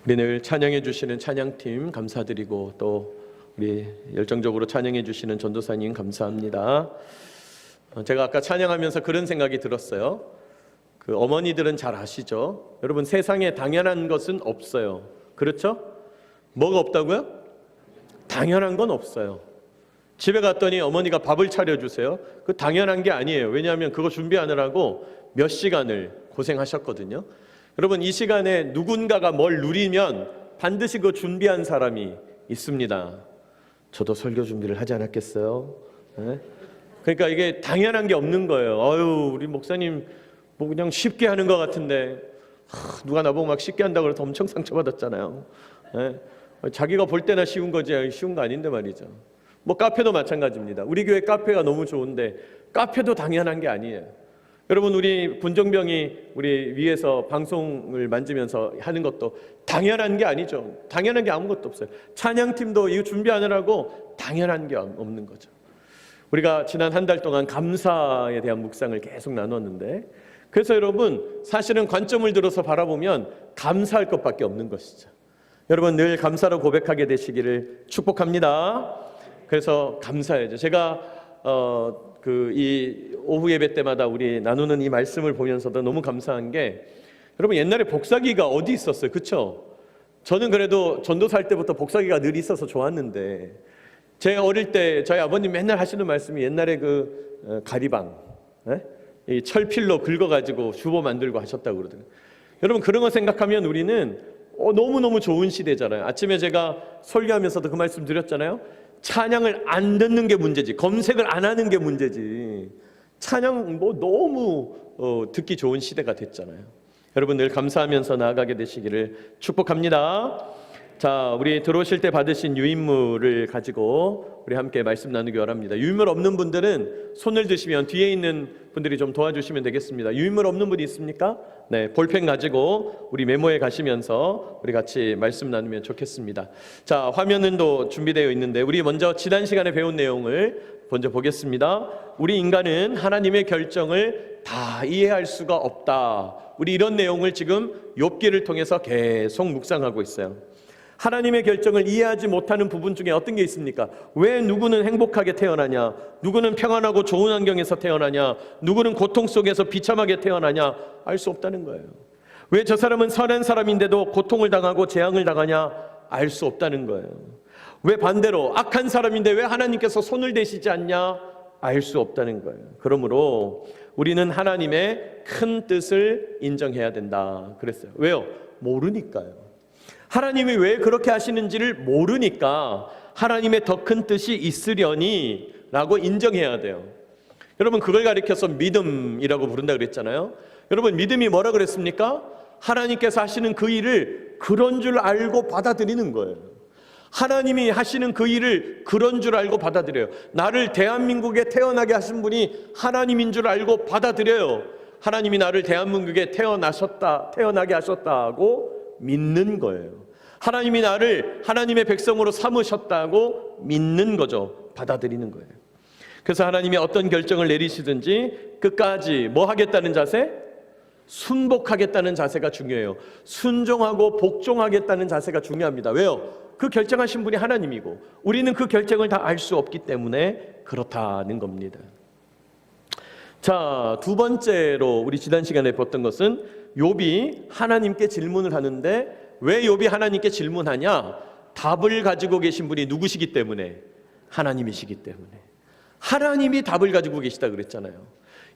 우리 늘 찬양해 주시는 찬양팀 감사드리고 또 우리 열정적으로 찬양해 주시는 전도사님 감사합니다. 제가 아까 찬양하면서 그런 생각이 들었어요. 그 어머니들은 잘 아시죠? 여러분, 세상에 당연한 것은 없어요. 그렇죠? 뭐가 없다고요? 당연한 건 없어요. 집에 갔더니 어머니가 밥을 차려주세요. 그 당연한 게 아니에요. 왜냐하면 그거 준비하느라고 몇 시간을 고생하셨거든요. 여러분, 이 시간에 누군가가 뭘 누리면 반드시 그 준비한 사람이 있습니다. 저도 설교 준비를 하지 않았겠어요? 네? 그러니까 이게 당연한 게 없는 거예요. 아유, 우리 목사님 뭐 그냥 쉽게 하는 것 같은데 누가 나보고 막 쉽게 한다고 그래서 엄청 상처받았잖아요. 네? 자기가 볼 때나 쉬운 거지 쉬운 거 아닌데 말이죠. 뭐 카페도 마찬가지입니다. 우리 교회 카페가 너무 좋은데 카페도 당연한 게 아니에요. 여러분, 우리 군정병이 우리 위에서 방송을 만지면서 하는 것도 당연한 게 아니죠. 당연한 게 아무것도 없어요. 찬양팀도 이거 준비하느라고 당연한 게 없는 거죠. 우리가 지난 한 달 동안 감사에 대한 묵상을 계속 나눴는데, 그래서 여러분, 사실은 관점을 들어서 바라보면 감사할 것밖에 없는 것이죠. 여러분, 늘 감사로 고백하게 되시기를 축복합니다. 그래서 감사해야죠. 제가 이 오후 예배 때마다 우리 나누는 이 말씀을 보면서도 너무 감사한 게, 여러분, 옛날에 복사기가 어디 있었어요? 그렇죠? 저는 그래도 전도사 할 때부터 복사기가 늘 있어서 좋았는데, 제가 어릴 때 저희 아버님 맨날 하시는 말씀이 옛날에 그 가리방, 이 철필로 긁어가지고 주보 만들고 하셨다고 그러더라고요. 여러분, 그런 거 생각하면 우리는 너무너무 좋은 시대잖아요. 아침에 제가 설교하면서도 그 말씀 드렸잖아요. 찬양을 안 듣는 게 문제지, 검색을 안 하는 게 문제지, 찬양 뭐 너무 듣기 좋은 시대가 됐잖아요. 여러분, 늘 감사하면서 나아가게 되시기를 축복합니다. 자, 우리 들어오실 때 받으신 유인물을 가지고 우리 함께 말씀 나누기 원합니다. 유인물 없는 분들은 손을 드시면 뒤에 있는 분들이 좀 도와주시면 되겠습니다. 유인물 없는 분이 있습니까? 네, 볼펜 가지고 우리 메모에 가시면서 우리 같이 말씀 나누면 좋겠습니다. 자, 화면은 또 준비되어 있는데 우리 먼저 지난 시간에 배운 내용을 먼저 보겠습니다. 우리 인간은 하나님의 결정을 다 이해할 수가 없다. 우리 이런 내용을 지금 욥기를 통해서 계속 묵상하고 있어요. 하나님의 결정을 이해하지 못하는 부분 중에 어떤 게 있습니까? 왜 누구는 행복하게 태어나냐? 누구는 평안하고 좋은 환경에서 태어나냐? 누구는 고통 속에서 비참하게 태어나냐? 알 수 없다는 거예요. 왜 저 사람은 선한 사람인데도 고통을 당하고 재앙을 당하냐? 알 수 없다는 거예요. 왜 반대로 악한 사람인데 왜 하나님께서 손을 대시지 않냐? 알 수 없다는 거예요. 그러므로 우리는 하나님의 큰 뜻을 인정해야 된다 그랬어요. 왜요? 모르니까요. 하나님이 왜 그렇게 하시는지를 모르니까 하나님의 더 큰 뜻이 있으려니 라고 인정해야 돼요. 여러분, 그걸 가리켜서 믿음이라고 부른다 그랬잖아요. 여러분, 믿음이 뭐라 그랬습니까? 하나님께서 하시는 그 일을 그런 줄 알고 받아들이는 거예요. 하나님이 하시는 그 일을 그런 줄 알고 받아들여요. 나를 대한민국에 태어나게 하신 분이 하나님인 줄 알고 받아들여요. 하나님이 나를 대한민국에 태어나게 하셨다고 믿는 거예요. 하나님이 나를 하나님의 백성으로 삼으셨다고 믿는 거죠. 받아들이는 거예요. 그래서 하나님이 어떤 결정을 내리시든지 끝까지 뭐 하겠다는 자세? 순복하겠다는 자세가 중요해요. 순종하고 복종하겠다는 자세가 중요합니다. 왜요? 그 결정하신 분이 하나님이고 우리는 그 결정을 다 알 수 없기 때문에 그렇다는 겁니다. 자, 두 번째로 우리 지난 시간에 봤던 것은 욥이 하나님께 질문을 하는데, 왜 욥이 하나님께 질문하냐? 답을 가지고 계신 분이 누구시기 때문에? 하나님이시기 때문에. 하나님이 답을 가지고 계시다 그랬잖아요.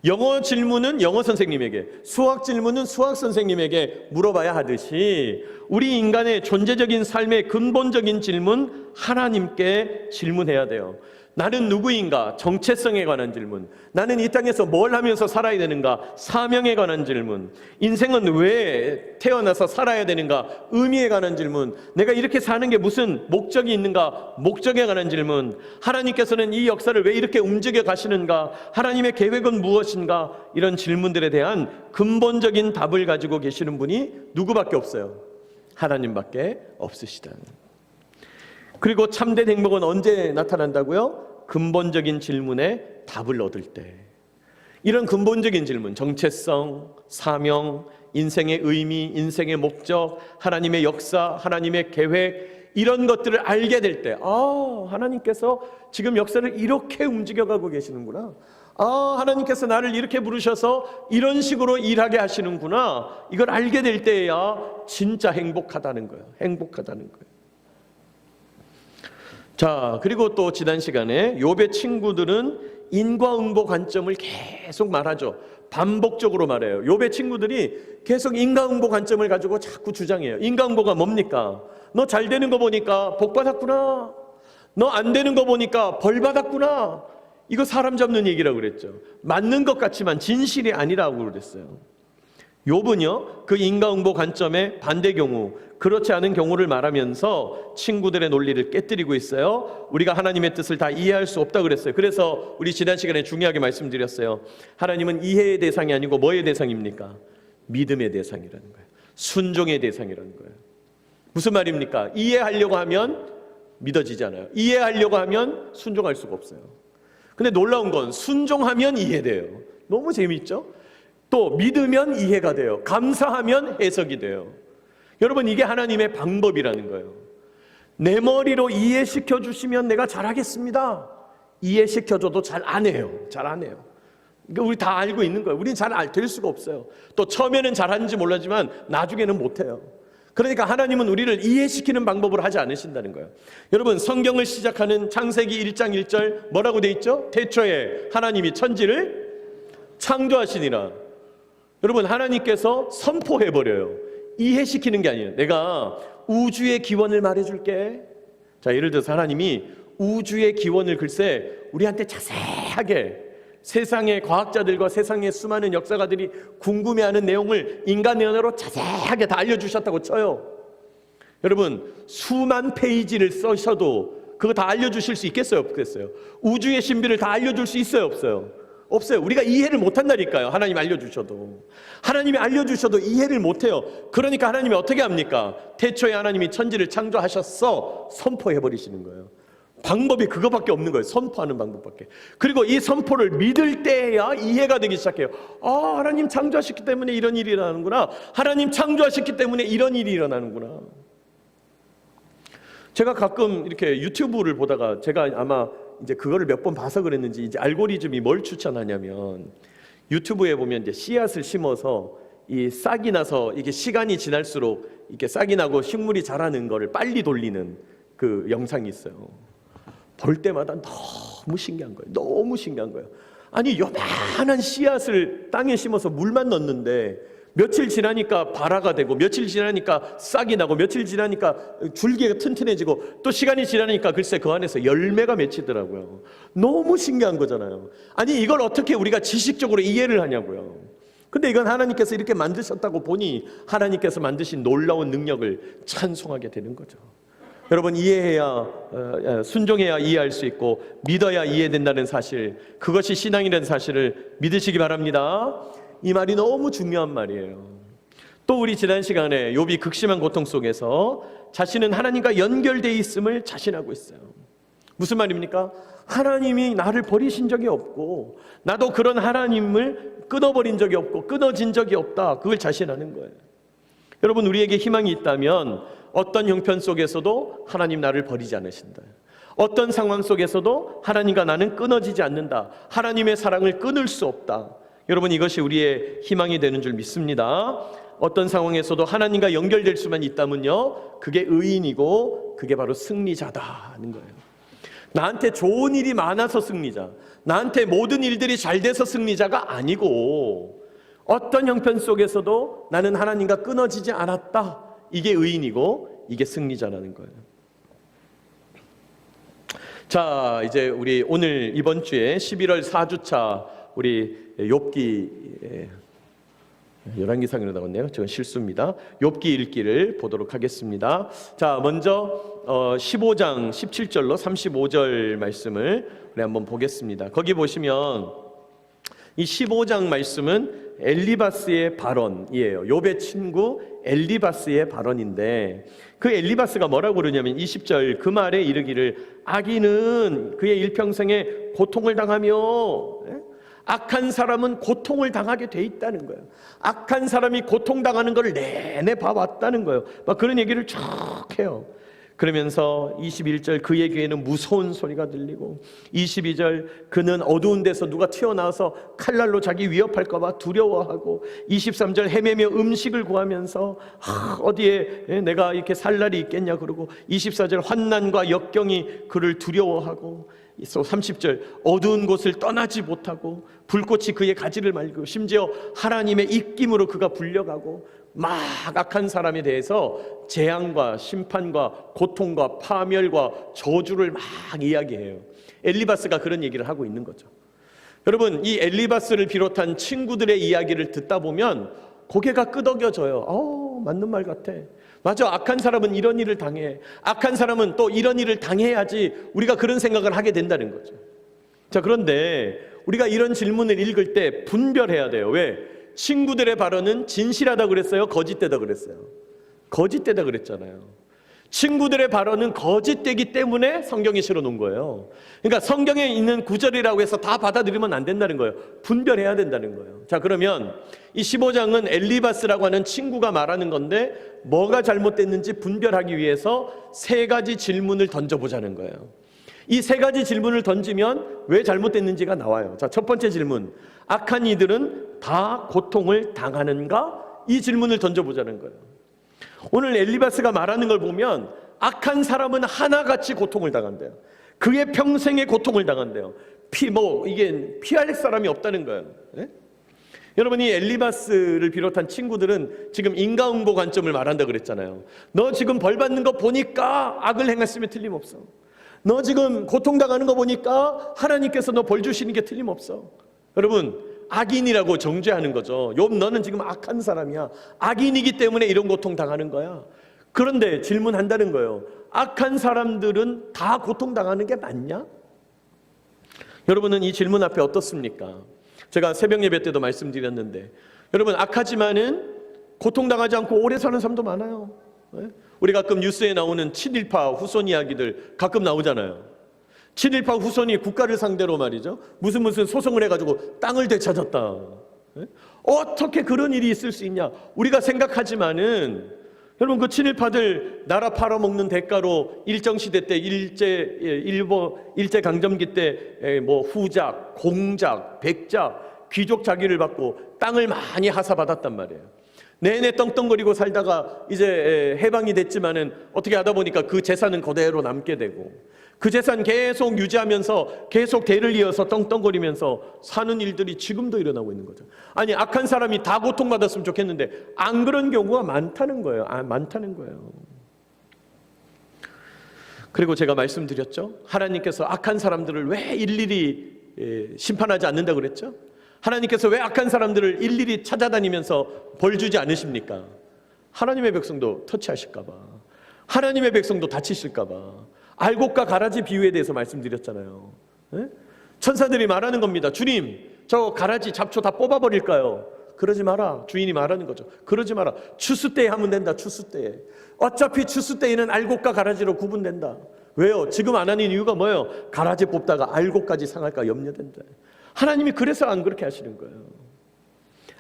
영어 질문은 영어 선생님에게, 수학 질문은 수학 선생님에게 물어봐야 하듯이 우리 인간의 존재적인 삶의 근본적인 질문, 하나님께 질문해야 돼요. 나는 누구인가? 정체성에 관한 질문. 나는 이 땅에서 뭘 하면서 살아야 되는가? 사명에 관한 질문. 인생은 왜 태어나서 살아야 되는가? 의미에 관한 질문. 내가 이렇게 사는 게 무슨 목적이 있는가? 목적에 관한 질문. 하나님께서는 이 역사를 왜 이렇게 움직여 가시는가? 하나님의 계획은 무엇인가? 이런 질문들에 대한 근본적인 답을 가지고 계시는 분이 누구밖에 없어요? 하나님밖에 없으시다. 그리고 참된 행복은 언제 나타난다고요? 근본적인 질문에 답을 얻을 때. 이런 근본적인 질문, 정체성, 사명, 인생의 의미, 인생의 목적, 하나님의 역사, 하나님의 계획, 이런 것들을 알게 될 때, 하나님께서 지금 역사를 이렇게 움직여가고 계시는구나. 하나님께서 나를 이렇게 부르셔서 이런 식으로 일하게 하시는구나. 이걸 알게 될 때야 진짜 행복하다는 거예요. 행복하다는 거예요. 자, 그리고 또 지난 시간에 욥의 친구들은 인과응보 관점을 계속 말하죠. 반복적으로 말해요. 욥의 친구들이 계속 인과응보 관점을 가지고 자꾸 주장해요. 인과응보가 뭡니까? 너 잘 되는 거 보니까 복 받았구나. 너 안 되는 거 보니까 벌 받았구나. 이거 사람 잡는 얘기라고 그랬죠. 맞는 것 같지만 진실이 아니라고 그랬어요. 욥은요, 그 인과응보 관점의 반대 경우, 그렇지 않은 경우를 말하면서 친구들의 논리를 깨뜨리고 있어요. 우리가 하나님의 뜻을 다 이해할 수 없다고 그랬어요. 그래서 우리 지난 시간에 중요하게 말씀드렸어요. 하나님은 이해의 대상이 아니고 뭐의 대상입니까? 믿음의 대상이라는 거예요. 순종의 대상이라는 거예요. 무슨 말입니까? 이해하려고 하면 믿어지잖아요. 이해하려고 하면 순종할 수가 없어요. 근데 놀라운 건 순종하면 이해돼요. 너무 재미있죠? 또 믿으면 이해가 돼요. 감사하면 해석이 돼요. 여러분, 이게 하나님의 방법이라는 거예요. 내 머리로 이해시켜 주시면 내가 잘하겠습니다. 이해시켜줘도 잘 안 해요. 잘 안 해요. 그러니까 우리 다 알고 있는 거예요. 우리는 잘 될 수가 없어요. 또 처음에는 잘하는지 몰라지만 나중에는 못해요. 그러니까 하나님은 우리를 이해시키는 방법으로 하지 않으신다는 거예요. 여러분, 성경을 시작하는 창세기 1장 1절 뭐라고 돼 있죠? 태초에 하나님이 천지를 창조하시니라. 여러분, 하나님께서 선포해버려요. 이해시키는 게 아니에요. 내가 우주의 기원을 말해줄게. 자, 예를 들어서 하나님이 우주의 기원을 글쎄 우리한테 자세하게, 세상의 과학자들과 세상의 수많은 역사가들이 궁금해하는 내용을 인간의 언어로 자세하게 다 알려주셨다고 쳐요. 여러분, 수만 페이지를 써셔도 그거 다 알려주실 수 있겠어요? 없겠어요? 우주의 신비를 다 알려줄 수 있어요? 없어요? 없어요. 우리가 이해를 못한다니까요. 하나님 알려주셔도. 하나님이 알려주셔도 이해를 못해요. 그러니까 하나님이 어떻게 합니까? 태초에 하나님이 천지를 창조하셨어 선포해버리시는 거예요. 방법이 그거밖에 없는 거예요. 선포하는 방법밖에. 그리고 이 선포를 믿을 때야 이해가 되기 시작해요. 하나님 창조하셨기 때문에 이런 일이 일어나는구나. 하나님 창조하셨기 때문에 이런 일이 일어나는구나. 제가 가끔 이렇게 유튜브를 보다가, 제가 아마 이제 그거를 몇 번 봐서 그랬는지 이제 알고리즘이 뭘 추천하냐면, 유튜브에 보면 이제 씨앗을 심어서 이 싹이 나서 이게 시간이 지날수록 이렇게 싹이 나고 식물이 자라는 거를 빨리 돌리는 그 영상이 있어요. 볼 때마다 너무 신기한 거예요. 너무 신기한 거예요. 아니, 요만한 씨앗을 땅에 심어서 물만 넣는데 며칠 지나니까 발화가 되고, 며칠 지나니까 싹이 나고, 며칠 지나니까 줄기가 튼튼해지고, 또 시간이 지나니까 글쎄 그 안에서 열매가 맺히더라고요. 너무 신기한 거잖아요. 아니, 이걸 어떻게 우리가 지식적으로 이해를 하냐고요. 근데 이건 하나님께서 이렇게 만드셨다고 보니 하나님께서 만드신 놀라운 능력을 찬송하게 되는 거죠. 여러분, 이해해야, 순종해야 이해할 수 있고 믿어야 이해된다는 사실, 그것이 신앙이라는 사실을 믿으시기 바랍니다. 이 말이 너무 중요한 말이에요. 또 우리 지난 시간에 욥이 극심한 고통 속에서 자신은 하나님과 연결되어 있음을 자신하고 있어요. 무슨 말입니까? 하나님이 나를 버리신 적이 없고 나도 그런 하나님을 끊어버린 적이 없고 끊어진 적이 없다. 그걸 자신하는 거예요. 여러분, 우리에게 희망이 있다면 어떤 형편 속에서도 하나님 나를 버리지 않으신다. 어떤 상황 속에서도 하나님과 나는 끊어지지 않는다. 하나님의 사랑을 끊을 수 없다. 여러분, 이것이 우리의 희망이 되는 줄 믿습니다. 어떤 상황에서도 하나님과 연결될 수만 있다면요, 그게 의인이고 그게 바로 승리자다는 거예요. 나한테 좋은 일이 많아서 승리자, 나한테 모든 일들이 잘 돼서 승리자가 아니고 어떤 형편 속에서도 나는 하나님과 끊어지지 않았다. 이게 의인이고 이게 승리자라는 거예요. 자, 이제 우리 오늘 이번 주에 11월 4주차 우리 욥기, 열왕기상으로 나왔네요. 저건 실수입니다. 욥기 읽기를 보도록 하겠습니다. 자, 먼저 15장 17절로 35절 말씀을 우리 한번 보겠습니다. 거기 보시면 이 15장 말씀은 엘리바스의 발언이에요. 욥의 친구 엘리바스의 발언인데, 그 엘리바스가 뭐라고 그러냐면 20절 그 말에 이르기를 악인은 그의 일평생에 고통을 당하며 악한 사람은 고통을 당하게 돼 있다는 거예요. 악한 사람이 고통당하는 걸 내내 봐왔다는 거예요. 막 그런 얘기를 쭉 해요. 그러면서 21절 그의 귀에는 무서운 소리가 들리고, 22절 그는 어두운 데서 누가 튀어나와서 칼날로 자기 위협할까 봐 두려워하고, 23절 헤매며 음식을 구하면서 어디에 내가 이렇게 살 날이 있겠냐 그러고, 24절 환난과 역경이 그를 두려워하고, 30절 어두운 곳을 떠나지 못하고 불꽃이 그의 가지를 말고, 심지어 하나님의 입김으로 그가 불려가고, 막 악한 사람에 대해서 재앙과 심판과 고통과 파멸과 저주를 막 이야기해요. 엘리바스가 그런 얘기를 하고 있는 거죠. 여러분, 이 엘리바스를 비롯한 친구들의 이야기를 듣다 보면 고개가 끄덕여져요. 맞는 말 같아. 맞아, 악한 사람은 이런 일을 당해. 악한 사람은 또 이런 일을 당해야지. 우리가 그런 생각을 하게 된다는 거죠. 자, 그런데 우리가 이런 질문을 읽을 때 분별해야 돼요. 왜? 친구들의 발언은 진실하다 그랬어요? 거짓되다 그랬어요? 거짓되다 그랬잖아요. 친구들의 발언은 거짓되기 때문에 성경에 실어놓은 거예요. 그러니까 성경에 있는 구절이라고 해서 다 받아들이면 안 된다는 거예요. 분별해야 된다는 거예요. 자, 그러면 이 15장은 엘리바스라고 하는 친구가 말하는 건데, 뭐가 잘못됐는지 분별하기 위해서 세 가지 질문을 던져보자는 거예요. 이 세 가지 질문을 던지면 왜 잘못됐는지가 나와요. 자, 첫 번째 질문, 악한 이들은 다 고통을 당하는가? 이 질문을 던져보자는 거예요. 오늘 엘리바스가 말하는 걸 보면 악한 사람은 하나같이 고통을 당한대요. 그의 평생에 고통을 당한대요. 이게 피할 사람이 없다는 거예요. 네? 여러분, 이 엘리바스를 비롯한 친구들은 지금 인과응보 관점을 말한다 그랬잖아요. 너 지금 벌 받는 거 보니까 악을 행했으면 틀림없어. 너 지금 고통당하는 거 보니까 하나님께서 너 벌 주시는 게 틀림없어. 여러분, 악인이라고 정죄하는 거죠. 욥, 너는 지금 악한 사람이야. 악인이기 때문에 이런 고통 당하는 거야. 그런데 질문한다는 거예요. 악한 사람들은 다 고통당하는 게 맞냐? 여러분은 이 질문 앞에 어떻습니까? 제가 새벽 예배 때도 말씀드렸는데, 여러분, 악하지만은 고통당하지 않고 오래 사는 사람도 많아요. 우리 가끔 뉴스에 나오는 친일파 후손 이야기들 가끔 나오잖아요. 친일파 후손이 국가를 상대로 말이죠, 무슨 소송을 해가지고 땅을 되찾았다. 어떻게 그런 일이 있을 수 있냐? 우리가 생각하지만은, 여러분, 그 친일파들 나라 팔아먹는 대가로 일정시대 때 일제 강점기 때 후작, 공작, 백작, 귀족 자기를 받고 땅을 많이 하사받았단 말이에요. 내내 떵떵거리고 살다가 이제 해방이 됐지만은 어떻게 하다 보니까 그 재산은 그대로 남게 되고, 그 재산 계속 유지하면서 계속 대를 이어서 떵떵거리면서 사는 일들이 지금도 일어나고 있는 거죠. 아니, 악한 사람이 다 고통받았으면 좋겠는데 안 그런 경우가 많다는 거예요. 많다는 거예요. 그리고 제가 말씀드렸죠. 하나님께서 악한 사람들을 왜 일일이 심판하지 않는다고 그랬죠? 하나님께서 왜 악한 사람들을 일일이 찾아다니면서 벌 주지 않으십니까? 하나님의 백성도 터치하실까 봐, 하나님의 백성도 다치실까 봐. 알곡과 가라지 비유에 대해서 말씀드렸잖아요. 천사들이 말하는 겁니다. 주님, 저 가라지 잡초 다 뽑아버릴까요? 그러지 마라. 주인이 말하는 거죠. 그러지 마라. 추수 때에 하면 된다. 추수 때에. 어차피 추수 때에는 알곡과 가라지로 구분된다. 왜요? 지금 안 하는 이유가 뭐예요? 가라지 뽑다가 알곡까지 상할까 염려된다. 하나님이 그래서 안 그렇게 하시는 거예요.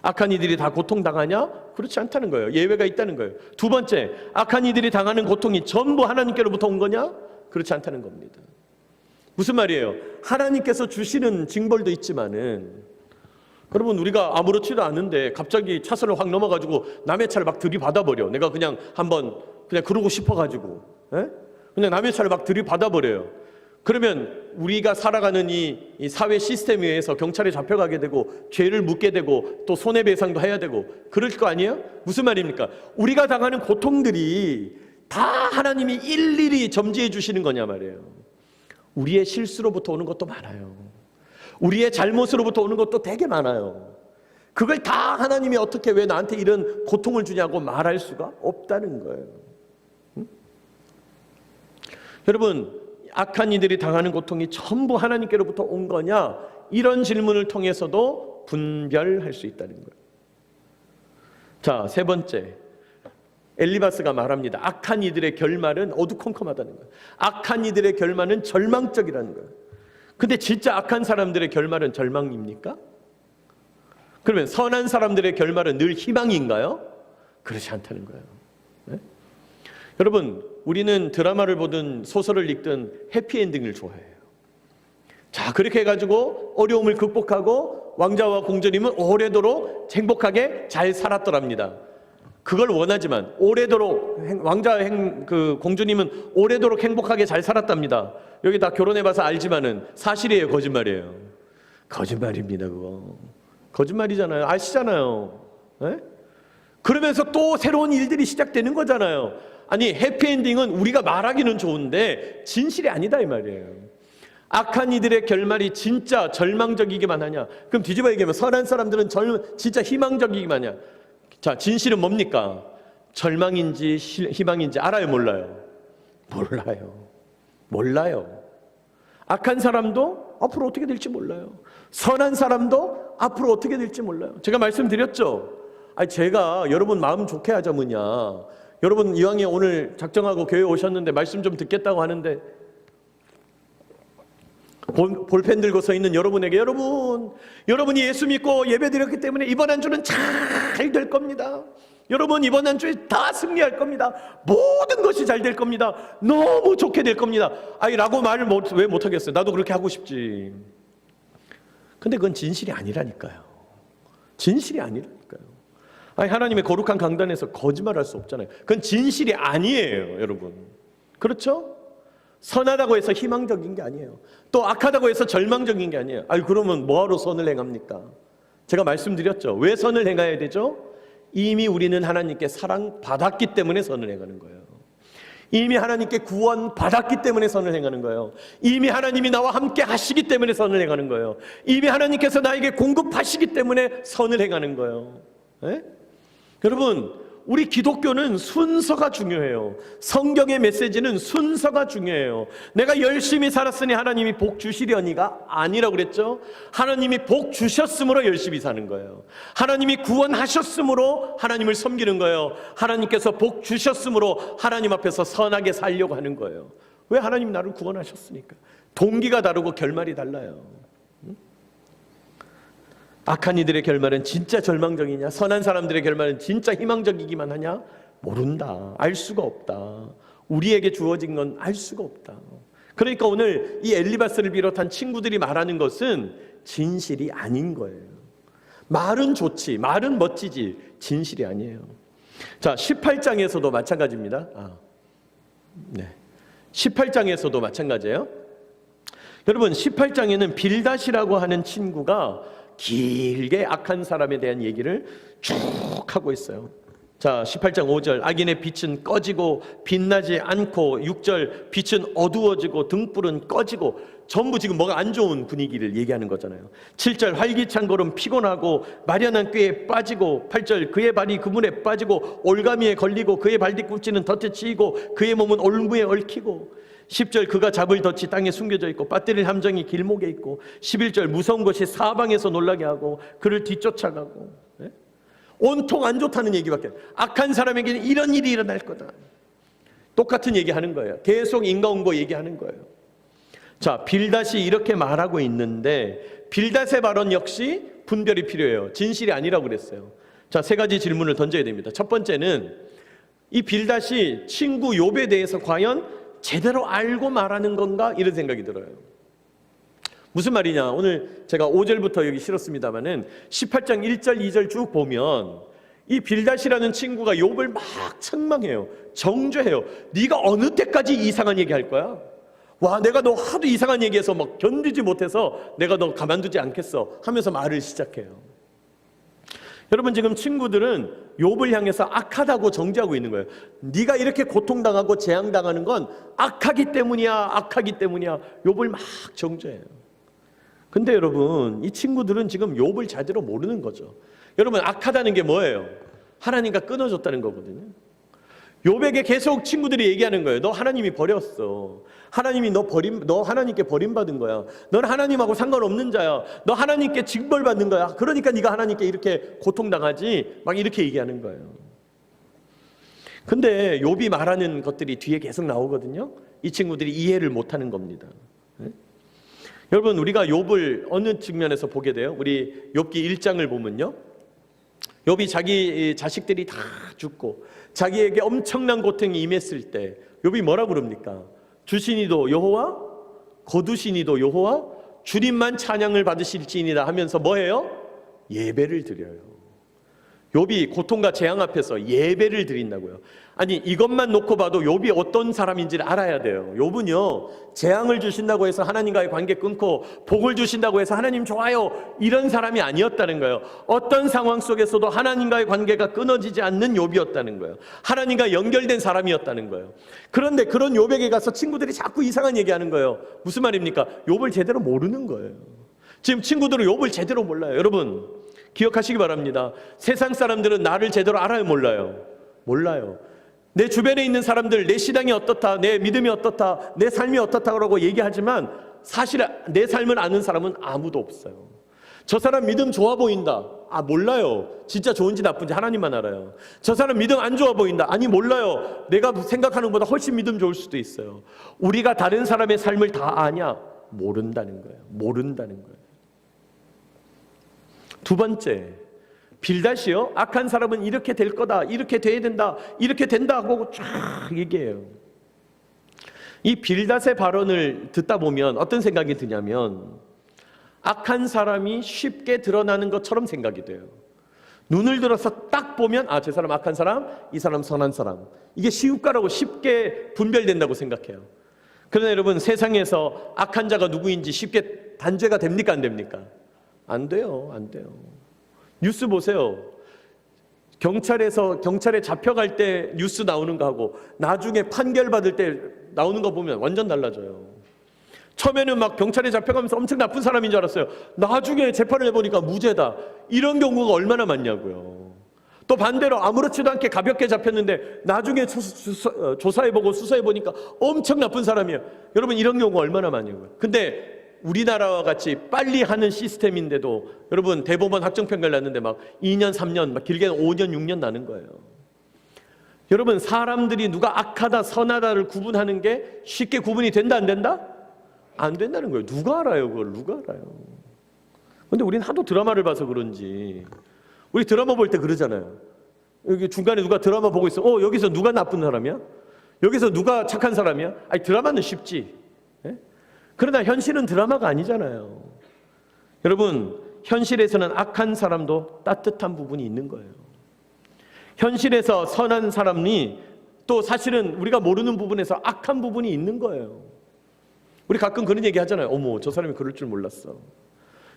악한 이들이 다 고통당하냐? 그렇지 않다는 거예요. 예외가 있다는 거예요. 두 번째, 악한 이들이 당하는 고통이 전부 하나님께로부터 온 거냐? 그렇지 않다는 겁니다. 무슨 말이에요? 하나님께서 주시는 징벌도 있지만은, 여러분, 우리가 아무렇지도 않은데 갑자기 차선을 확 넘어가지고 남의 차를 막 들이받아버려. 내가 그냥 한번 그냥 그러고 싶어가지고 그냥 남의 차를 막 들이받아버려요. 그러면 우리가 살아가는 이 사회 시스템에 의해서 경찰에 잡혀가게 되고 죄를 묻게 되고 또 손해배상도 해야 되고 그럴 거 아니에요? 무슨 말입니까? 우리가 당하는 고통들이 다 하나님이 일일이 점지해 주시는 거냐 말이에요. 우리의 실수로부터 오는 것도 많아요. 우리의 잘못으로부터 오는 것도 되게 많아요. 그걸 다 하나님이 어떻게 왜 나한테 이런 고통을 주냐고 말할 수가 없다는 거예요. 여러분, 악한 이들이 당하는 고통이 전부 하나님께로부터 온 거냐? 이런 질문을 통해서도 분별할 수 있다는 거예요. 자, 세 번째, 엘리바스가 말합니다. 악한 이들의 결말은 어두컴컴하다는 거예요. 악한 이들의 결말은 절망적이라는 거예요. 근데 진짜 악한 사람들의 결말은 절망입니까? 그러면 선한 사람들의 결말은 늘 희망인가요? 그렇지 않다는 거예요. 네? 여러분, 우리는 드라마를 보든 소설을 읽든 해피엔딩을 좋아해요. 자, 그렇게 해가지고 어려움을 극복하고 왕자와 공주님은 오래도록 행복하게 잘 살았더랍니다. 그걸 원하지만 오래도록 왕자와 공주님은 오래도록 행복하게 잘 살았답니다. 여기 다 결혼해봐서 알지만은 사실이에요, 거짓말이에요? 거짓말입니다. 그거 거짓말이잖아요. 아시잖아요. 네? 그러면서 또 새로운 일들이 시작되는 거잖아요. 아니, 해피엔딩은 우리가 말하기는 좋은데 진실이 아니다 이 말이에요. 악한 이들의 결말이 진짜 절망적이기만 하냐? 그럼 뒤집어 얘기하면 선한 사람들은 진짜 희망적이기만 하냐? 자, 진실은 뭡니까? 절망인지 희망인지 알아요, 몰라요? 몰라요. 악한 사람도 앞으로 어떻게 될지 몰라요. 선한 사람도 앞으로 어떻게 될지 몰라요. 제가 말씀드렸죠. 아니, 제가 여러분 마음 좋게 하자면야, 여러분 이왕에 오늘 작정하고 교회 오셨는데 말씀 좀 듣겠다고 하는데 볼펜 들고 서 있는 여러분에게, 여러분이 예수 믿고 예배드렸기 때문에 이번 한 주는 잘 될 겁니다. 여러분 이번 한 주에 다 승리할 겁니다. 모든 것이 잘 될 겁니다. 너무 좋게 될 겁니다. 라고 말을 왜 못하겠어요? 나도 그렇게 하고 싶지. 근데 그건 진실이 아니라니까요. 하나님의 거룩한 강단에서 거짓말할 수 없잖아요. 그건 진실이 아니에요, 여러분. 그렇죠? 선하다고 해서 희망적인 게 아니에요. 또 악하다고 해서 절망적인 게 아니에요. 그러면 뭐하러 선을 행합니까? 제가 말씀드렸죠. 왜 선을 행해야 되죠? 이미 우리는 하나님께 사랑받았기 때문에 선을 행하는 거예요. 이미 하나님께 구원받았기 때문에 선을 행하는 거예요. 이미 하나님이 나와 함께 하시기 때문에 선을 행하는 거예요. 이미 하나님께서 나에게 공급하시기 때문에 선을 행하는 거예요. 네? 여러분, 우리 기독교는 순서가 중요해요. 성경의 메시지는 순서가 중요해요. 내가 열심히 살았으니 하나님이 복 주시려니가 아니라고 그랬죠. 하나님이 복 주셨으므로 열심히 사는 거예요. 하나님이 구원하셨으므로 하나님을 섬기는 거예요. 하나님께서 복 주셨으므로 하나님 앞에서 선하게 살려고 하는 거예요. 왜? 하나님이 나를 구원하셨으니까. 동기가 다르고 결말이 달라요. 악한 이들의 결말은 진짜 절망적이냐? 선한 사람들의 결말은 진짜 희망적이기만 하냐? 모른다. 알 수가 없다. 우리에게 주어진 건 알 수가 없다. 그러니까 오늘 이 엘리바스를 비롯한 친구들이 말하는 것은 진실이 아닌 거예요. 말은 좋지, 말은 멋지지, 진실이 아니에요. 자, 18장에서도 마찬가지입니다. 18장에서도 마찬가지예요. 여러분, 18장에는 빌닷이라고 하는 친구가 길게 악한 사람에 대한 얘기를 쭉 하고 있어요. 자, 18장 5절, 악인의 빛은 꺼지고 빛나지 않고, 6절, 빛은 어두워지고 등불은 꺼지고, 전부 지금 뭐가 안 좋은 분위기를 얘기하는 거잖아요. 7절, 활기찬 걸음 피곤하고 마련한 꾀에 빠지고, 8절, 그의 발이 그물에 빠지고 올가미에 걸리고 그의 발뒤꿈치는 덫에 치이고 그의 몸은 올무에 얽히고, 10절, 그가 잡을 덫이 땅에 숨겨져 있고 빠뜨릴 함정이 길목에 있고, 11절, 무서운 것이 사방에서 놀라게 하고 그를 뒤쫓아가고. 네? 온통 안 좋다는 얘기밖에. 악한 사람에게는 이런 일이 일어날 거다. 똑같은 얘기하는 거예요. 계속 인과응보 얘기하는 거예요. 자, 빌닷이 이렇게 말하고 있는데 빌닷의 발언 역시 분별이 필요해요. 진실이 아니라고 그랬어요. 자, 세 가지 질문을 던져야 됩니다. 첫 번째는 이 빌닷이 친구 욥에 대해서 과연 제대로 알고 말하는 건가? 이런 생각이 들어요. 무슨 말이냐? 오늘 제가 5절부터 여기 실었습니다마는 18장 1절 2절 쭉 보면 이 빌닷이라는 친구가 욥을 막 책망해요. 정죄해요. 네가 어느 때까지 이상한 얘기 할 거야? 와, 내가 너 하도 이상한 얘기해서 막 견디지 못해서 내가 너 가만두지 않겠어 하면서 말을 시작해요. 여러분, 지금 친구들은 욥을 향해서 악하다고 정죄하고 있는 거예요. 네가 이렇게 고통당하고 재앙당하는 건 악하기 때문이야. 욥을 막 정죄해요. 근데 여러분, 이 친구들은 지금 욥을 제대로 모르는 거죠. 여러분, 악하다는 게 뭐예요? 하나님과 끊어졌다는 거거든요. 욥에게 계속 친구들이 얘기하는 거예요. 너 하나님이 버렸어. 하나님이 너 하나님께 버림받은 거야. 넌 하나님하고 상관없는 자야. 너 하나님께 징벌받는 거야. 그러니까 네가 하나님께 이렇게 고통당하지. 막 이렇게 얘기하는 거예요. 근데 욥이 말하는 것들이 뒤에 계속 나오거든요. 이 친구들이 이해를 못하는 겁니다. 여러분, 우리가 욥을 어느 측면에서 보게 돼요? 우리 욥기 1장을 보면요, 욥이 자기 자식들이 다 죽고 자기에게 엄청난 고통이 임했을 때 욥이 뭐라고 그럽니까? 주시니도 여호와, 거두시니도 여호와, 주님만 찬양을 받으실지니라 하면서 뭐해요? 예배를 드려요. 욥이 고통과 재앙 앞에서 예배를 드린다고요. 아니, 이것만 놓고 봐도 욥이 어떤 사람인지를 알아야 돼요. 욥은요, 재앙을 주신다고 해서 하나님과의 관계 끊고 복을 주신다고 해서 하나님 좋아요, 이런 사람이 아니었다는 거예요. 어떤 상황 속에서도 하나님과의 관계가 끊어지지 않는 욥이었다는 거예요. 하나님과 연결된 사람이었다는 거예요. 그런데 그런 욥에게 가서 친구들이 자꾸 이상한 얘기하는 거예요. 무슨 말입니까? 욥을 제대로 모르는 거예요. 지금 친구들은 욥을 제대로 몰라요. 여러분, 기억하시기 바랍니다. 세상 사람들은 나를 제대로 알아요, 몰라요? 몰라요. 내 주변에 있는 사람들, 내 신앙이 어떻다, 내 믿음이 어떻다, 내 삶이 어떻다고 얘기하지만 사실 내 삶을 아는 사람은 아무도 없어요. 저 사람 믿음 좋아 보인다. 아, 몰라요. 진짜 좋은지 나쁜지 하나님만 알아요. 저 사람 믿음 안 좋아 보인다. 아니, 몰라요. 내가 생각하는 것보다 훨씬 믿음 좋을 수도 있어요. 우리가 다른 사람의 삶을 다 아냐? 모른다는 거예요. 모른다는 거예요. 두 번째, 빌닷이요, 악한 사람은 이렇게 될 거다, 이렇게 돼야 된다, 이렇게 된다고 쫙 얘기해요. 이 빌닷의 발언을 듣다 보면 어떤 생각이 드냐면, 악한 사람이 쉽게 드러나는 것처럼 생각이 돼요. 눈을 들어서 딱 보면, 아, 저 사람 악한 사람, 이 사람 선한 사람, 이게 쉬울까라고 쉽게 분별된다고 생각해요. 그러나 여러분, 세상에서 악한 자가 누구인지 쉽게 단죄가 됩니까, 안 됩니까? 안 돼요. 안 돼요. 뉴스 보세요. 경찰에 잡혀갈 때 뉴스 나오는 거하고 나중에 판결 받을 때 나오는 거 보면 완전 달라져요. 처음에는 막 경찰에 잡혀가면서 엄청 나쁜 사람인 줄 알았어요. 나중에 재판을 해보니까 무죄다. 이런 경우가 얼마나 많냐고요. 또 반대로 아무렇지도 않게 가볍게 잡혔는데 나중에 조사해보고 수사해보니까 엄청 나쁜 사람이에요. 여러분, 이런 경우가 얼마나 많냐고요. 근데 우리나라와 같이 빨리 하는 시스템인데도 여러분, 대법원 확정판결 났는데 막 2년, 3년, 막 길게는 5년, 6년 나는 거예요. 여러분, 사람들이 누가 악하다, 선하다를 구분하는 게 쉽게 구분이 된다, 안 된다? 안 된다는 거예요. 누가 알아요, 그걸? 누가 알아요? 근데 우리는 하도 드라마를 봐서 그런지, 우리 드라마 볼 때 그러잖아요. 여기 중간에 누가 드라마 보고 있어. 여기서 누가 나쁜 사람이야? 여기서 누가 착한 사람이야? 아니, 드라마는 쉽지. 그러나 현실은 드라마가 아니잖아요. 여러분, 현실에서는 악한 사람도 따뜻한 부분이 있는 거예요. 현실에서 선한 사람이 또 사실은 우리가 모르는 부분에서 악한 부분이 있는 거예요. 우리 가끔 그런 얘기 하잖아요. 어머, 저 사람이 그럴 줄 몰랐어.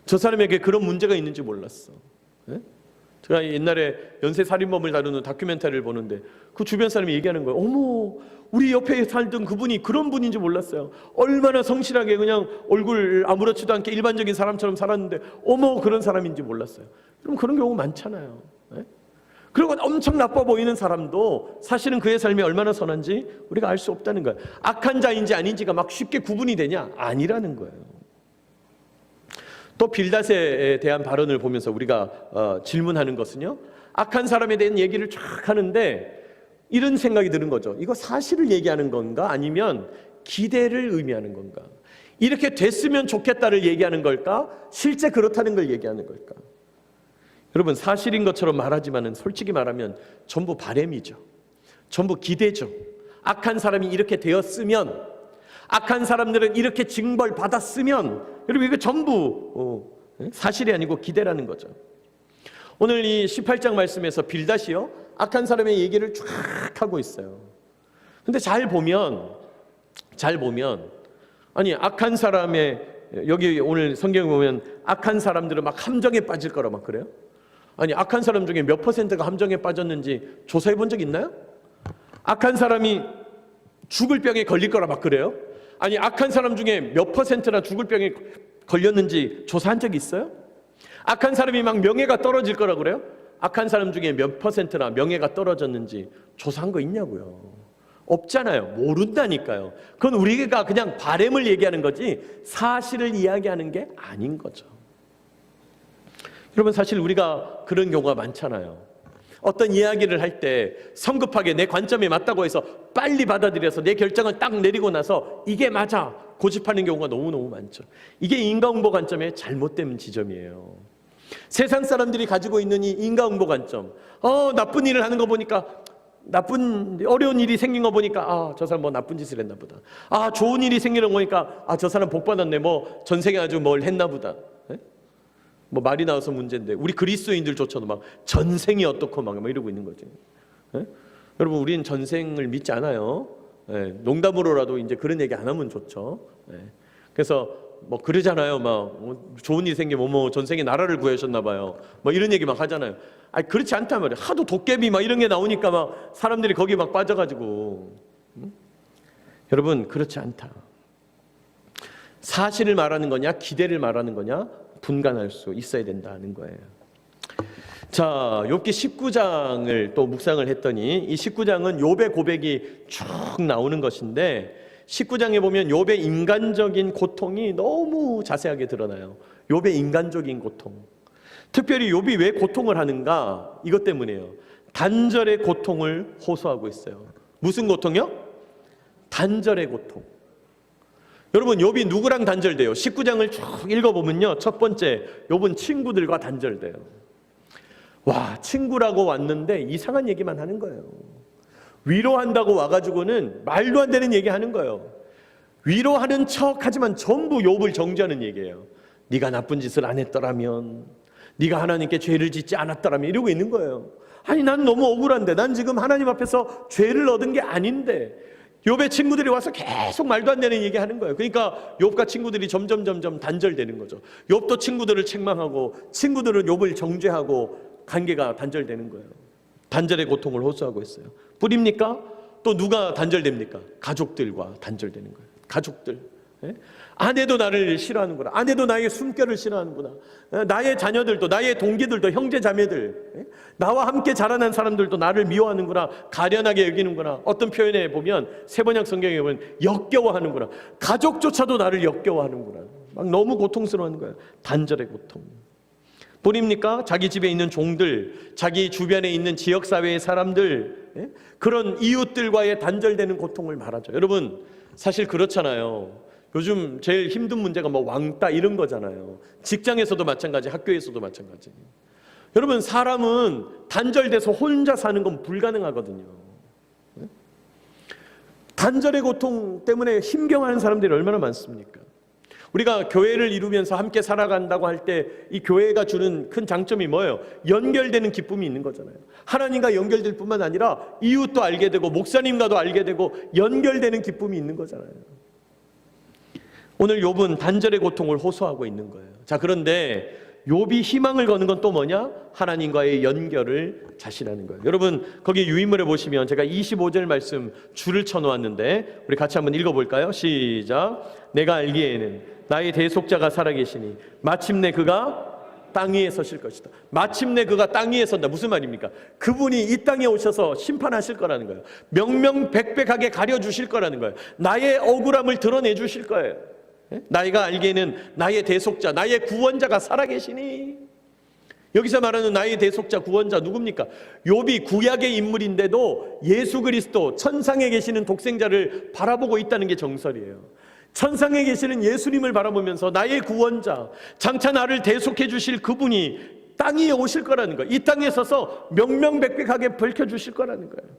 저 사람에게 그런 문제가 있는지 몰랐어. 네? 제가 옛날에 연쇄살인범을 다루는 다큐멘터리를 보는데 그 주변 사람이 얘기하는 거예요. 어머, 우리 옆에 살던 그분이 그런 분인지 몰랐어요. 얼마나 성실하게 그냥 얼굴 아무렇지도 않게 일반적인 사람처럼 살았는데 어머, 그런 사람인지 몰랐어요. 그럼 그런 경우 많잖아요. 네? 그리고 엄청 나빠 보이는 사람도 사실은 그의 삶이 얼마나 선한지 우리가 알 수 없다는 거예요. 악한 자인지 아닌지가 막 쉽게 구분이 되냐? 아니라는 거예요. 또 빌닷에 대한 발언을 보면서 우리가 질문하는 것은요, 악한 사람에 대한 얘기를 쫙 하는데 이런 생각이 드는 거죠. 이거 사실을 얘기하는 건가? 아니면 기대를 의미하는 건가? 이렇게 됐으면 좋겠다를 얘기하는 걸까? 실제 그렇다는 걸 얘기하는 걸까? 여러분, 사실인 것처럼 말하지만은 솔직히 말하면 전부 바램이죠. 전부 기대죠. 악한 사람이 이렇게 되었으면, 악한 사람들은 이렇게 징벌 받았으면, 여러분, 이거 전부 사실이 아니고 기대라는 거죠. 오늘 이 18장 말씀에서 빌닷이요, 악한 사람의 얘기를 쫙 하고 있어요. 근데 잘 보면 아니, 악한 사람의, 여기 오늘 성경에 보면 악한 사람들은 막 함정에 빠질 거라 막 그래요. 아니, 악한 사람 중에 몇 퍼센트가 함정에 빠졌는지 조사해 본 적 있나요? 악한 사람이 죽을 병에 걸릴 거라 막 그래요. 아니, 악한 사람 중에 몇 퍼센트나 죽을 병에 걸렸는지 조사한 적 있어요? 악한 사람이 막 명예가 떨어질 거라 그래요? 악한 사람 중에 몇 퍼센트나 명예가 떨어졌는지 조사한 거 있냐고요. 없잖아요. 모른다니까요. 그건 우리가 그냥 바램을 얘기하는 거지 사실을 이야기하는 게 아닌 거죠. 여러분, 사실 우리가 그런 경우가 많잖아요. 어떤 이야기를 할 때 성급하게 내 관점에 맞다고 해서 빨리 받아들여서 내 결정을 딱 내리고 나서 이게 맞아 고집하는 경우가 너무너무 많죠. 이게 인과응보 관점의 잘못된 지점이에요. 세상 사람들이 가지고 있는 이 인과응보 관점, 나쁜 일을 하는 거 보니까, 어려운 일이 생긴 거 보니까 저 사람 뭐 나쁜 짓을 했나 보다. 좋은 일이 생기는 거 보니까 저 사람 복 받았네, 뭐 전생에 아주 뭘 했나 보다. 뭐 말이 나와서 문제인데 우리 그리스도인들조차도 막 전생이 어떻고 막 이러고 있는 거지. 여러분, 우리는 전생을 믿지 않아요. 농담으로라도 이제 그런 얘기 안 하면 좋죠. 그래서 뭐 그러잖아요. 막 좋은 일 생기면 뭐 전생에 나라를 구하셨나 봐요. 뭐 이런 얘기 막 하잖아요. 그렇지 않단 말이에요. 하도 도깨비 막 이런 게 나오니까 막 사람들이 거기 막 빠져가지고. 여러분, 그렇지 않다. 사실을 말하는 거냐 기대를 말하는 거냐 분간할 수 있어야 된다는 거예요. 자, 욥기 19장을 또 묵상을 했더니 이 19장은 욥의 고백이 쭉 나오는 것인데 19장에 보면 욥의 인간적인 고통이 너무 자세하게 드러나요. 욥의 인간적인 고통. 특별히 욥이 왜 고통을 하는가? 이것 때문이에요. 단절의 고통을 호소하고 있어요. 무슨 고통이요? 단절의 고통. 여러분, 욥이 누구랑 단절돼요? 19장을 쭉 읽어보면요, 첫 번째, 욥은 친구들과 단절돼요. 와, 친구라고 왔는데 이상한 얘기만 하는 거예요. 위로한다고 와가지고는 말도 안 되는 얘기 하는 거예요. 위로하는 척 하지만 전부 욥을 정죄하는 얘기예요. 네가 나쁜 짓을 안 했더라면, 네가 하나님께 죄를 짓지 않았더라면, 이러고 있는 거예요. 아니, 난 너무 억울한데, 난 지금 하나님 앞에서 죄를 얻은 게 아닌데, 욥의 친구들이 와서 계속 말도 안 되는 얘기 하는 거예요. 그러니까 욥과 친구들이 점점 단절되는 거죠. 욥도 친구들을 책망하고 친구들은 욥을 정죄하고 관계가 단절되는 거예요. 단절의 고통을 호소하고 있어요. 뿌립니까? 또 누가 단절됩니까? 가족들과 단절되는 거예요. 가족들. 아내도 나를 싫어하는구나. 아내도 나의 숨결을 싫어하는구나. 나의 자녀들도, 나의 동기들도, 형제 자매들, 나와 함께 자라난 사람들도 나를 미워하는구나. 가련하게 여기는구나. 어떤 표현에 보면, 세번역 성경에 보면 역겨워하는구나. 가족조차도 나를 역겨워하는구나. 막 너무 고통스러운 거예요. 단절의 고통. 뿐입니까? 자기 집에 있는 종들, 자기 주변에 있는 지역사회의 사람들, 그런 이웃들과의 단절되는 고통을 말하죠. 여러분, 사실 그렇잖아요. 요즘 제일 힘든 문제가 뭐 왕따 이런 거잖아요. 직장에서도 마찬가지, 학교에서도 마찬가지. 여러분, 사람은 단절돼서 혼자 사는 건 불가능하거든요. 단절의 고통 때문에 힘겨워하는 사람들이 얼마나 많습니까? 우리가 교회를 이루면서 함께 살아간다고 할 때 이 교회가 주는 큰 장점이 뭐예요? 연결되는 기쁨이 있는 거잖아요. 하나님과 연결될 뿐만 아니라 이웃도 알게 되고 목사님과도 알게 되고 연결되는 기쁨이 있는 거잖아요. 오늘 욥은 단절의 고통을 호소하고 있는 거예요. 자, 그런데 욥이 희망을 거는 건 또 뭐냐? 하나님과의 연결을 자신하는 거예요. 여러분, 거기 유인물에 보시면 제가 25절 말씀 줄을 쳐놓았는데 우리 같이 한번 읽어볼까요? 시작. 내가 알기에는 나의 대속자가 살아계시니 마침내 그가 땅 위에 서실 것이다. 마침내 그가 땅 위에 선다. 무슨 말입니까? 그분이 이 땅에 오셔서 심판하실 거라는 거예요. 명명백백하게 가려주실 거라는 거예요. 나의 억울함을 드러내 주실 거예요. 나이가 알기에는 나의 대속자, 나의 구원자가 살아계시니. 여기서 말하는 나의 대속자, 구원자 누굽니까? 욥이 구약의 인물인데도 예수 그리스도 천상에 계시는 독생자를 바라보고 있다는 게 정설이에요. 천상에 계시는 예수님을 바라보면서 나의 구원자, 장차 나를 대속해 주실 그분이 땅 위에 오실 거라는 거예요. 이 땅에 서서 명명백백하게 밝혀주실 거라는 거예요.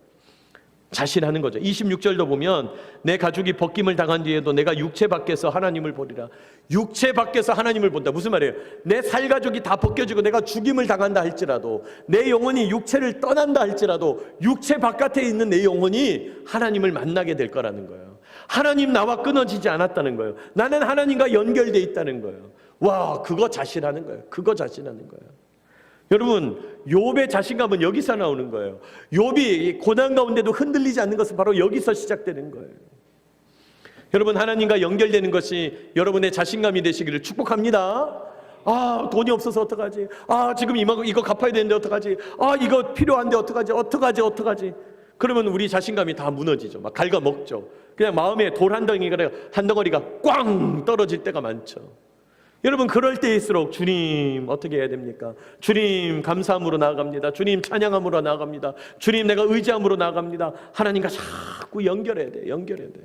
자신하는 거죠. 26절도 보면 내 가죽이 벗김을 당한 뒤에도 내가 육체 밖에서 하나님을 보리라. 육체 밖에서 하나님을 본다. 무슨 말이에요? 내 살가죽이 다 벗겨지고 내가 죽임을 당한다 할지라도, 내 영혼이 육체를 떠난다 할지라도 육체 바깥에 있는 내 영혼이 하나님을 만나게 될 거라는 거예요. 하나님 나와 끊어지지 않았다는 거예요. 나는 하나님과 연결되어 있다는 거예요. 와, 그거 자신하는 거예요. 그거 자신하는 거예요. 여러분, 욥의 자신감은 여기서 나오는 거예요. 욥이 고난 가운데도 흔들리지 않는 것은 바로 여기서 시작되는 거예요. 여러분, 하나님과 연결되는 것이 여러분의 자신감이 되시기를 축복합니다. 돈이 없어서 어떡하지? 지금 이거 갚아야 되는데 어떡하지? 이거 필요한데 어떡하지? 그러면 우리 자신감이 다 무너지죠. 막 갉아먹죠. 그냥 마음에 돌 한 덩어리가 꽝 떨어질 때가 많죠. 여러분 그럴 때일수록 주님 어떻게 해야 됩니까? 주님 감사함으로 나아갑니다. 주님 찬양함으로 나아갑니다. 주님 내가 의지함으로 나아갑니다. 하나님과 자꾸 연결해야 돼. 연결해야 돼.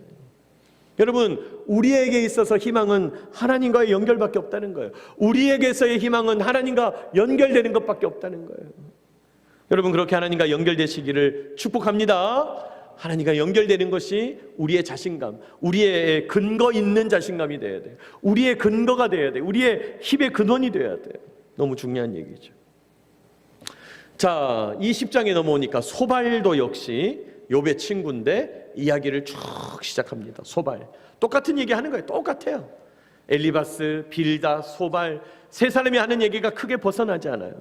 여러분 우리에게 있어서 희망은 하나님과의 연결밖에 없다는 거예요. 우리에게서의 희망은 하나님과 연결되는 것밖에 없다는 거예요. 여러분 그렇게 하나님과 연결되시기를 축복합니다. 하나님과 연결되는 것이 우리의 자신감, 우리의 근거 있는 자신감이 돼야 돼. 우리의 근거가 돼야 돼. 우리의 힘의 근원이 돼야 돼. 너무 중요한 얘기죠. 자, 이 10장에 넘어오니까 소발도 역시 욥의 친구인데 이야기를 쭉 시작합니다. 소발. 똑같은 얘기 하는 거예요. 똑같아요. 엘리바스, 빌다, 소발 세 사람이 하는 얘기가 크게 벗어나지 않아요.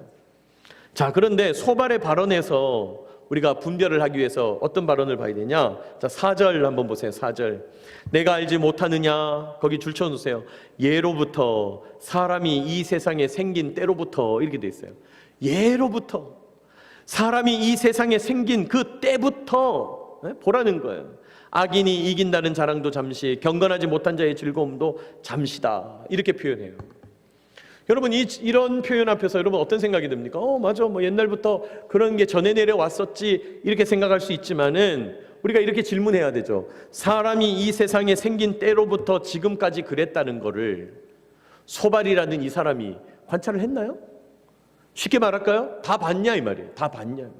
자, 그런데 소발의 발언에서 우리가 분별을 하기 위해서 어떤 발언을 봐야 되냐? 자, 4절 한번 보세요. 4절. 내가 알지 못하느냐? 거기 줄 쳐놓으세요. 예로부터 사람이 이 세상에 생긴 때로부터 이렇게 돼 있어요. 예로부터 사람이 이 세상에 생긴 그 때부터 보라는 거예요. 악인이 이긴다는 자랑도 잠시, 경건하지 못한 자의 즐거움도 잠시다. 이렇게 표현해요. 여러분 이런 표현 앞에서 여러분 어떤 생각이 듭니까? 맞아, 뭐 옛날부터 그런 게 전해 내려왔었지 이렇게 생각할 수 있지만은 우리가 이렇게 질문해야 되죠. 사람이 이 세상에 생긴 때로부터 지금까지 그랬다는 거를 소발이라는 이 사람이 관찰을 했나요? 쉽게 말할까요? 다 봤냐 이 말이에요. 다 봤냐.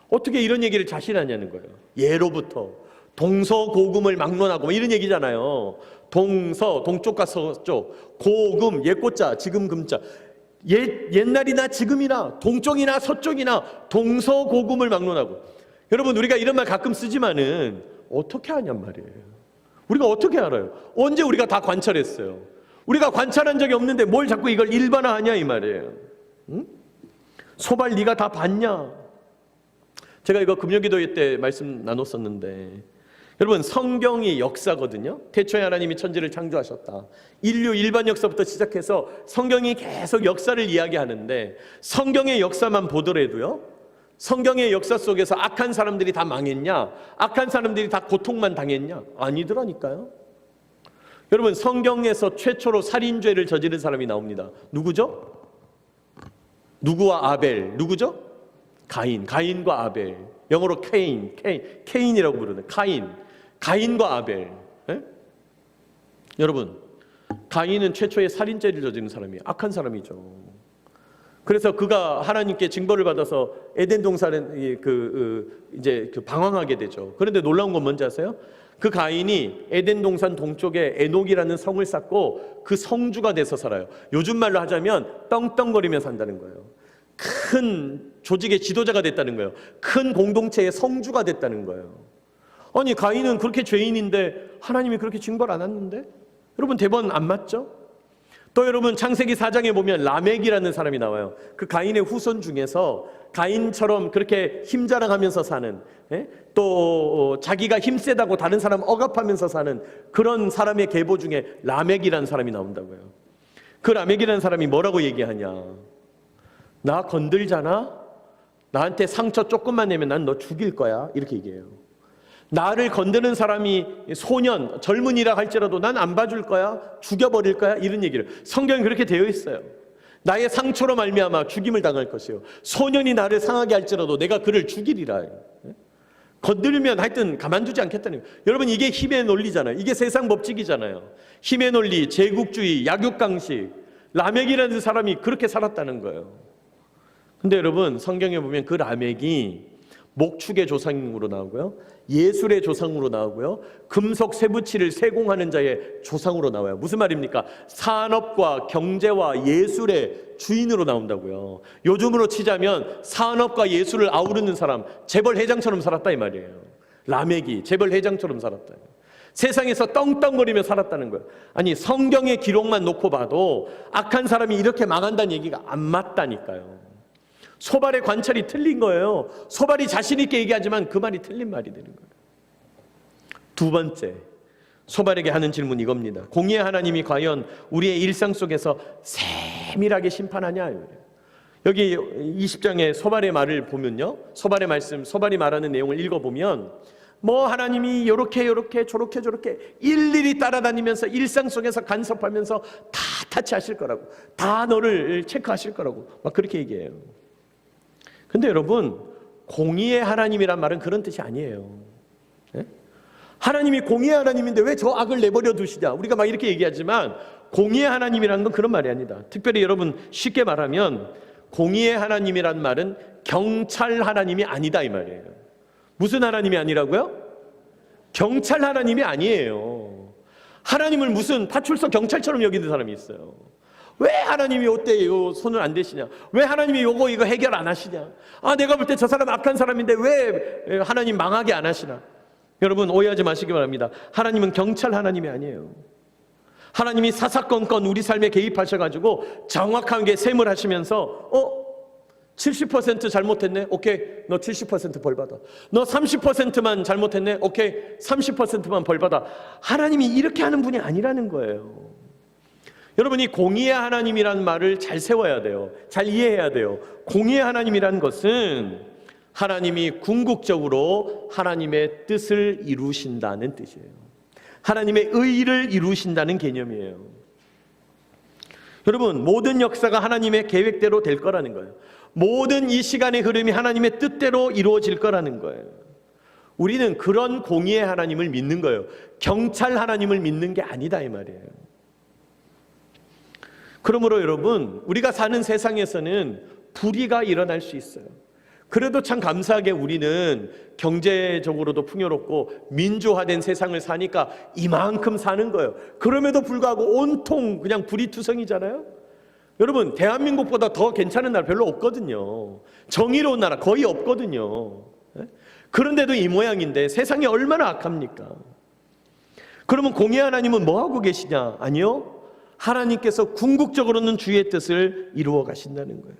어떻게 이런 얘기를 자신하냐는 거예요. 예로부터 동서고금을 막론하고 뭐 이런 얘기잖아요. 동서, 동쪽과 서쪽, 고금, 옛고자, 지금 금자. 옛날이나 지금이나 동쪽이나 서쪽이나 동서고금을 막론하고. 여러분 우리가 이런 말 가끔 쓰지만은 어떻게 하냔 말이에요. 우리가 어떻게 알아요? 언제 우리가 다 관찰했어요? 우리가 관찰한 적이 없는데 뭘 자꾸 이걸 일반화하냐 이 말이에요. 응? 소발 네가 다 봤냐? 제가 이거 금요기도회 때 말씀 나눴었는데 여러분 성경이 역사거든요. 태초에 하나님이 천지를 창조하셨다. 인류 일반 역사부터 시작해서 성경이 계속 역사를 이야기하는데 성경의 역사만 보더라도요, 성경의 역사 속에서 악한 사람들이 다 망했냐? 악한 사람들이 다 고통만 당했냐? 아니더라니까요. 여러분 성경에서 최초로 살인죄를 저지른 사람이 나옵니다. 누구죠? 누구와 아벨. 누구죠? 가인. 가인과 아벨. 영어로 케인이라고 부르는 가인과 아벨. 예? 여러분 가인은 최초의 살인죄를 저지른 사람이에요. 악한 사람이죠. 그래서 그가 하나님께 징벌을 받아서 에덴 동산에 이제 방황하게 되죠. 그런데 놀라운 건 뭔지 아세요? 그 가인이 에덴 동산 동쪽에 에녹이라는 성을 쌓고 그 성주가 돼서 살아요. 요즘 말로 하자면 떵떵거리며 산다는 거예요. 큰 조직의 지도자가 됐다는 거예요. 큰 공동체의 성주가 됐다는 거예요. 아니 가인은 그렇게 죄인인데 하나님이 그렇게 징벌 안 했는데? 여러분 대번 안 맞죠? 또 여러분 창세기 4장에 보면 라멕이라는 사람이 나와요. 그 가인의 후손 중에서 가인처럼 그렇게 힘자랑하면서 사는, 또 자기가 힘세다고 다른 사람 억압하면서 사는 그런 사람의 계보 중에 라멕이라는 사람이 나온다고요. 그 라멕이라는 사람이 뭐라고 얘기하냐? 나 건들잖아? 나한테 상처 조금만 내면 난 너 죽일 거야. 이렇게 얘기해요. 나를 건드는 사람이 소년, 젊은이라 할지라도 난 안 봐줄 거야. 죽여버릴 거야. 이런 얘기를. 성경에 그렇게 되어 있어요. 나의 상처로 말미암아 죽임을 당할 것이요. 소년이 나를 상하게 할지라도 내가 그를 죽이리라. 건드리면 하여튼 가만두지 않겠다는 거예요. 여러분 이게 힘의 논리잖아요. 이게 세상 법칙이잖아요. 힘의 논리, 제국주의, 약육강식. 라멕이라는 사람이 그렇게 살았다는 거예요. 근데 여러분 성경에 보면 그 라멕이 목축의 조상으로 나오고요, 예술의 조상으로 나오고요, 금속 쇠붙이를 세공하는 자의 조상으로 나와요. 무슨 말입니까? 산업과 경제와 예술의 주인으로 나온다고요. 요즘으로 치자면 산업과 예술을 아우르는 사람, 재벌 회장처럼 살았다 이 말이에요. 라멕이 재벌 회장처럼 살았다. 세상에서 떵떵거리며 살았다는 거예요. 아니 성경의 기록만 놓고 봐도 악한 사람이 이렇게 망한다는 얘기가 안 맞다니까요. 소발의 관찰이 틀린 거예요. 소발이 자신 있게 얘기하지만 그 말이 틀린 말이 되는 거예요. 두 번째, 소발에게 하는 질문 이겁니다. 공의의 하나님이 과연 우리의 일상 속에서 세밀하게 심판하냐? 여기 20장의 소발의 말을 보면요, 소발의 말씀, 소발이 말하는 내용을 읽어보면 뭐 하나님이 요렇게 저렇게 일일이 따라다니면서 일상 속에서 간섭하면서 다 타치하실 거라고, 다 너를 체크하실 거라고 막 그렇게 얘기해요. 근데 여러분, 공의의 하나님이란 말은 그런 뜻이 아니에요. 네? 하나님이 공의의 하나님인데 왜 저 악을 내버려 두시냐, 우리가 막 이렇게 얘기하지만 공의의 하나님이라는 건 그런 말이 아니다. 특별히 여러분, 쉽게 말하면 공의의 하나님이란 말은 경찰 하나님이 아니다 이 말이에요. 무슨 하나님이 아니라고요? 경찰 하나님이 아니에요. 하나님을 무슨 파출소 경찰처럼 여기는 사람이 있어요. 왜 하나님이 이때 손을 안 대시냐, 왜 하나님이 이거 해결 안 하시냐, 내가 볼 때 저 사람 악한 사람인데 왜 하나님 망하게 안 하시나. 여러분, 오해하지 마시기 바랍니다. 하나님은 경찰 하나님이 아니에요. 하나님이 사사건건 우리 삶에 개입하셔가지고 정확하게 셈을 하시면서 70% 잘못했네? 오케이, 너 70% 벌받아. 너 30%만 잘못했네? 오케이, 30%만 벌받아. 하나님이 이렇게 하는 분이 아니라는 거예요. 여러분이 공의의 하나님이라는 말을 잘 세워야 돼요. 잘 이해해야 돼요. 공의의 하나님이라는 것은 하나님이 궁극적으로 하나님의 뜻을 이루신다는 뜻이에요. 하나님의 의를 이루신다는 개념이에요. 여러분, 모든 역사가 하나님의 계획대로 될 거라는 거예요. 모든 이 시간의 흐름이 하나님의 뜻대로 이루어질 거라는 거예요. 우리는 그런 공의의 하나님을 믿는 거예요. 경찰 하나님을 믿는 게 아니다 이 말이에요. 그러므로 여러분, 우리가 사는 세상에서는 불의가 일어날 수 있어요. 그래도 참 감사하게 우리는 경제적으로도 풍요롭고 민주화된 세상을 사니까 이만큼 사는 거예요. 그럼에도 불구하고 온통 그냥 불의투성이잖아요. 여러분, 대한민국보다 더 괜찮은 나라 별로 없거든요. 정의로운 나라 거의 없거든요. 그런데도 이 모양인데 세상이 얼마나 악합니까? 그러면 공의 하나님은 뭐 하고 계시냐? 아니요, 하나님께서 궁극적으로는 주의 뜻을 이루어 가신다는 거예요.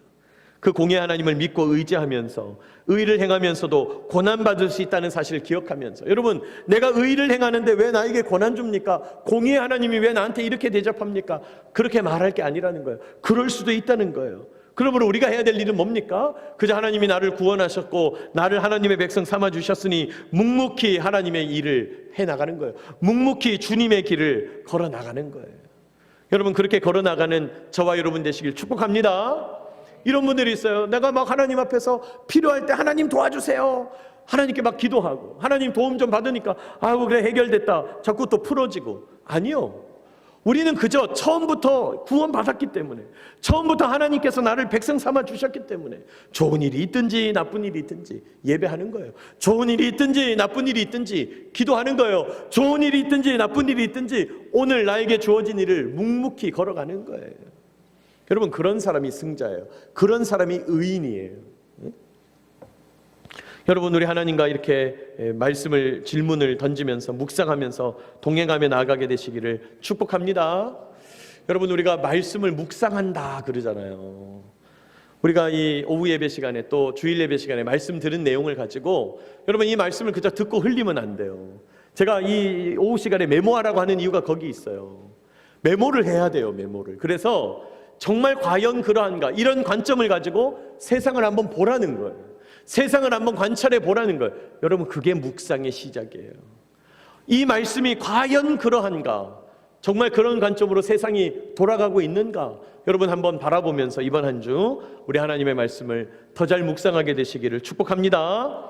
그 공의 하나님을 믿고 의지하면서 의를 행하면서도 고난받을 수 있다는 사실을 기억하면서, 여러분, 내가 의를 행하는데 왜 나에게 고난 줍니까? 공의 하나님이 왜 나한테 이렇게 대접합니까? 그렇게 말할 게 아니라는 거예요. 그럴 수도 있다는 거예요. 그러므로 우리가 해야 될 일은 뭡니까? 그저 하나님이 나를 구원하셨고 나를 하나님의 백성 삼아주셨으니 묵묵히 하나님의 일을 해나가는 거예요. 묵묵히 주님의 길을 걸어나가는 거예요. 여러분, 그렇게 걸어나가는 저와 여러분 되시길 축복합니다. 이런 분들이 있어요. 내가 막 하나님 앞에서 필요할 때 하나님 도와주세요, 하나님께 막 기도하고 하나님 도움 좀 받으니까 그래 해결됐다, 자꾸 또 풀어지고. 아니요, 우리는 그저 처음부터 구원받았기 때문에, 처음부터 하나님께서 나를 백성 삼아 주셨기 때문에 좋은 일이 있든지 나쁜 일이 있든지 예배하는 거예요. 좋은 일이 있든지 나쁜 일이 있든지 기도하는 거예요. 좋은 일이 있든지 나쁜 일이 있든지 오늘 나에게 주어진 일을 묵묵히 걸어가는 거예요. 여러분, 그런 사람이 승자예요. 그런 사람이 의인이에요. 여러분, 우리 하나님과 이렇게 말씀을, 질문을 던지면서 묵상하면서 동행하며 나아가게 되시기를 축복합니다. 여러분, 우리가 말씀을 묵상한다 그러잖아요. 우리가 이 오후 예배 시간에 또 주일 예배 시간에 말씀 들은 내용을 가지고 여러분, 이 말씀을 그저 듣고 흘리면 안 돼요. 제가 이 오후 시간에 메모하라고 하는 이유가 거기 있어요. 메모를 해야 돼요, 메모를. 그래서 정말 과연 그러한가, 이런 관점을 가지고 세상을 한번 보라는 거예요. 세상을 한번 관찰해 보라는 거예요. 여러분, 그게 묵상의 시작이에요. 이 말씀이 과연 그러한가, 정말 그런 관점으로 세상이 돌아가고 있는가, 여러분 한번 바라보면서 이번 한 주 우리 하나님의 말씀을 더 잘 묵상하게 되시기를 축복합니다.